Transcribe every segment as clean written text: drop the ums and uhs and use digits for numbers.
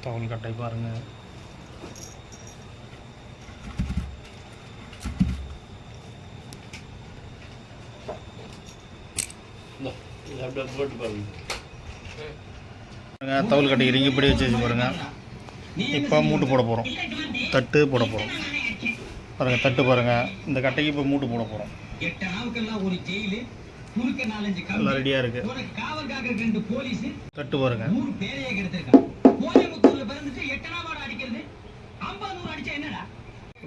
தவுள் கட்டை பாருங்கள். போட்டு பாருங்க. தவுள் கட்டை இறங்கி இப்படி வச்சு பாருங்கள். இப்போ மூட்டு போட போகிறோம், தட்டு போட போகிறோம் பாருங்கள். தட்டு பாருங்கள், இந்த கட்டைக்கு இப்போ மூட்டு போட போகிறோம். எல்லாம் ரெடியாக இருக்குது. தட்டு பாருங்கள்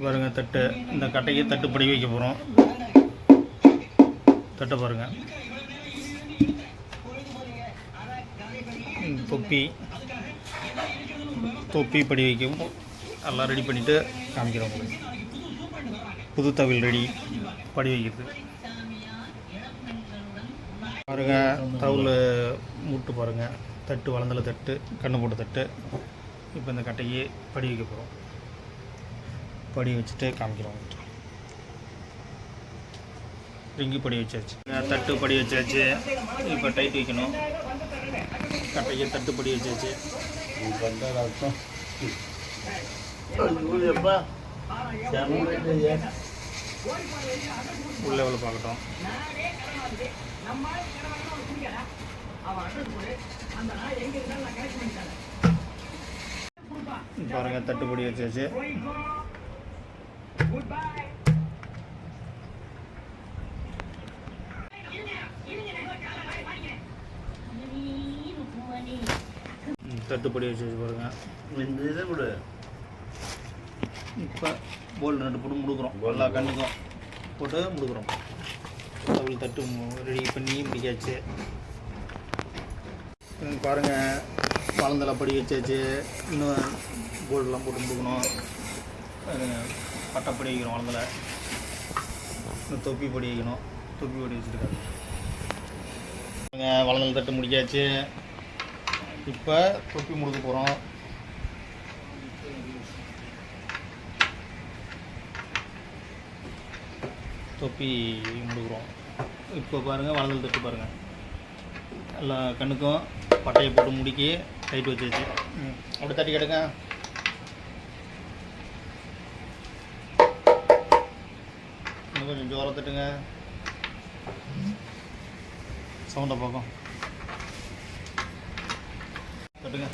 பாருங்கள். தட்டு இந்த கட்டைக்கு தட்டு படி வைக்க போகிறோம். தட்டை பாருங்கள். தொப்பி படி வைக்கும் எல்லாம் ரெடி பண்ணிவிட்டு காமிக்கிறோம். புது தவில் ரெடி படி வைக்கிறது பாருங்கள். தவுள் மூட்டு பாருங்கள். தட்டு வளர்ந்தல தட்டு, கண்ணு போட்ட தட்டு. இப்போ இந்த கட்டைக்கு படி வைக்க போகிறோம். படி வச்சுட்டு காமிக்கிறோம். ரிங்கி படி வச்சாச்சு, தட்டு படி வச்சாச்சு. இப்போ டைட் வைக்கணும். கட்டைக்கு தட்டு படி வச்சாச்சு. உள்ள எவ்வளோ பார்க்கட்டும். பாருங்க, தட்டுப்படி வச்சாச்சு. தட்டுப்படி வச்சாச்சு பாருங்க. இந்த இதை கூட இப்போ போல் நட்டு போட்டு முடுக்குறோம். எல்லா கண்ணுக்கும் போட்டு முடுக்குறோம். தவுள் தட்டு ரெடி பண்ணி முடிக்காச்சு. பாருங்கள், வளர்ந்தலை படி வச்சாச்சு. இன்னும் போல்டெலாம் போட்டு முடுக்கணும். பட்டைப்படி வைக்கணும். வளர்ந்தலை இன்னும் தொப்பி படி வைக்கணும். தொப்பி படி வச்சுருக்காங்க. வளர்ந்தலை தட்டு முடிக்காச்சு. இப்போ தொப்பி முடுக்க போகிறோம். தொப்பி முடுக்குறோம். இப்போ பாருங்கள், வளர்ந்தல் தட்டு பாருங்கள். எல்லா கண்ணுக்கும் பட்டையை போட்டு முடிக்கி டைட் வச்சாச்சு. அப்படி தட்டி கிடங்க. இன்னும் கொஞ்சம் ஜோரம் தட்டுங்க. சவுண்டை பார்க்கும் தட்டுங்க.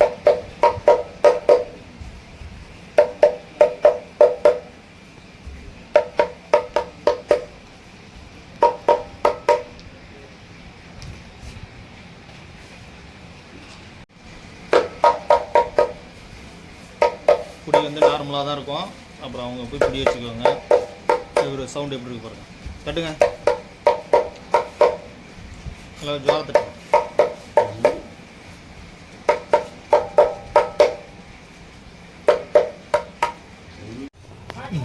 குடி வந்து நார்மலாக தான் இருக்கும். அப்புறம் அவங்க போய் குடி வச்சுக்குவாங்க. ஒரு சவுண்டு எப்படி இருக்கு பாருங்கள். தட்டுங்க. நல்லா ஜோரம் தட்டுங்க.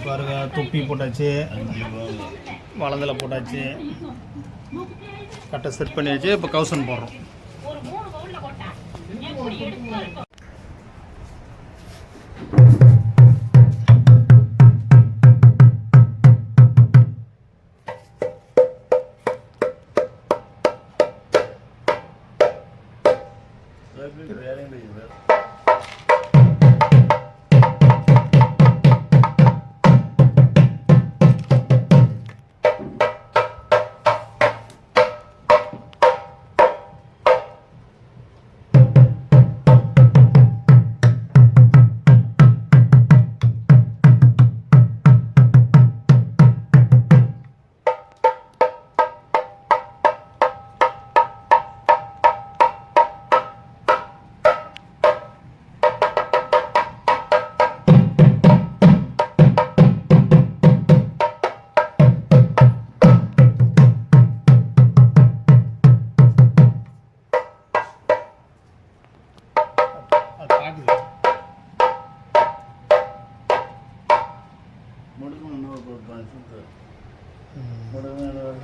பாருங்க, தொப்பி போட்டாச்சு, வளர்ந்தலை போட்டாச்சு, கட்டை செட் பண்ணியாச்சு. இப்போ கவுசன் போடுறோம்.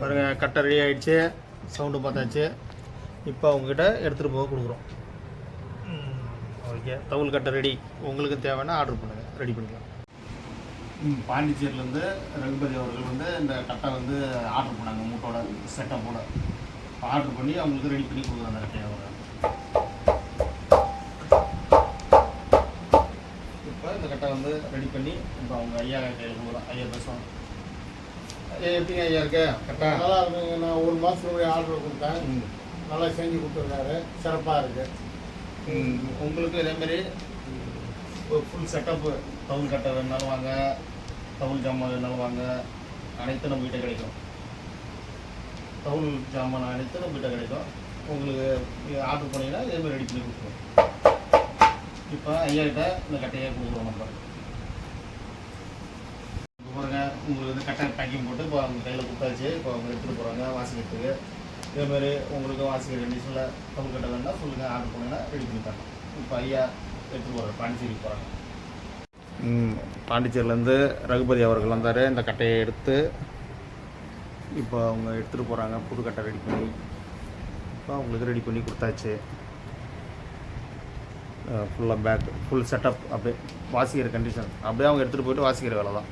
பாருங்க, கட்டை ரெடி ஆகிடுச்சு. சவுண்டு பார்த்தாச்சு. இப்போ அவங்ககிட்ட எடுத்துகிட்டு போக கொடுக்குறோம். ஓகே, தவுள் கட்டை ரெடி. உங்களுக்கு தேவைன்னா ஆர்டர் பண்ணுங்கள், ரெடி பண்ணிக்கலாம். பாண்டிச்சேரியிலேருந்து ரகுபதி அவர்கள் வந்து இந்த கட்டை வந்து ஆர்டர் பண்ணாங்க. மூட்டோட செட்டப்போட ஆர்டர் பண்ணி அவங்களுக்கு ரெடி பண்ணி கொடுக்குறாங்க. அந்த கட்டையை அவங்க கட்டை வந்து ரெடி பண்ணி இப்போ அவங்க ஐயா கையில் கொடுக்குறோம். ஐயா பேசுவாங்க. ஐயா எப்படிங்க ஐயா இருக்கு கரெக்டா? நல்லா இருக்குங்க. நான் ஒரு மாதத்துக்கு ஆர்டர் கொடுத்தேன். ம். நல்லா செஞ்சு கொடுத்துருக்காரு. சிறப்பாக இருக்குது. உங்களுக்கு இதேமாரி ஒரு ஃபுல் செட்டப்பு டவுல் கட்டை வேணுனாலும் வாங்க, டவுல் ஜாமான் வேணுனாலும் வாங்க, அனைத்தும் நம்ம கிட்ட கிடைக்கும். டவுல் ஜாமான் அனைத்தும் நம்ம கிட்ட கிடைக்கும். உங்களுக்கு ஆர்டர் பண்ணிங்கன்னா இதேமாதிரி ரெடி பண்ணி கொடுத்துருவோம். இப்போ ஐயா கிட்ட இந்த கட்டையை கொடுக்குறோம் நம்ம. இப்போ பாருங்க, உங்களுக்கு வந்து கட்டை பேக்கிங் போட்டு இப்போ அவங்க கையில் கொடுத்தாச்சு. இப்போ அவங்க எடுத்துகிட்டு போகிறாங்க வாசிக்கிறதுக்கு. இதேமாதிரி உங்களுக்கு வாசிக்கிற கண்டிஷனில் டவுல் கட்டை வேணுன்னா சொல்லுங்கள், ஆர்டர் பண்ணிங்கன்னா ரெடி பண்ணி தரலாம். இப்போ ஐயா எடுத்துகிட்டு போகிறார், பாண்டிச்சேரிக்கு போகிறாங்க. பாண்டிச்சேரியிலேருந்து ரகுபதி அவர்கள் வந்தார். இந்த கட்டையை எடுத்து இப்போ அவங்க எடுத்துகிட்டு போகிறாங்க. புது கட்டை ரெடி பண்ணி இப்போ அவங்களுக்கு ரெடி பண்ணி கொடுத்தாச்சு. ஃபுல்லாக பேக் ஃபுல் செட்டப் அப்படியே வாசிக்கிற கண்டிஷன் அப்படியே அவங்க எடுத்துகிட்டு போயிட்டு வாசிக்கிற வேலை தான்.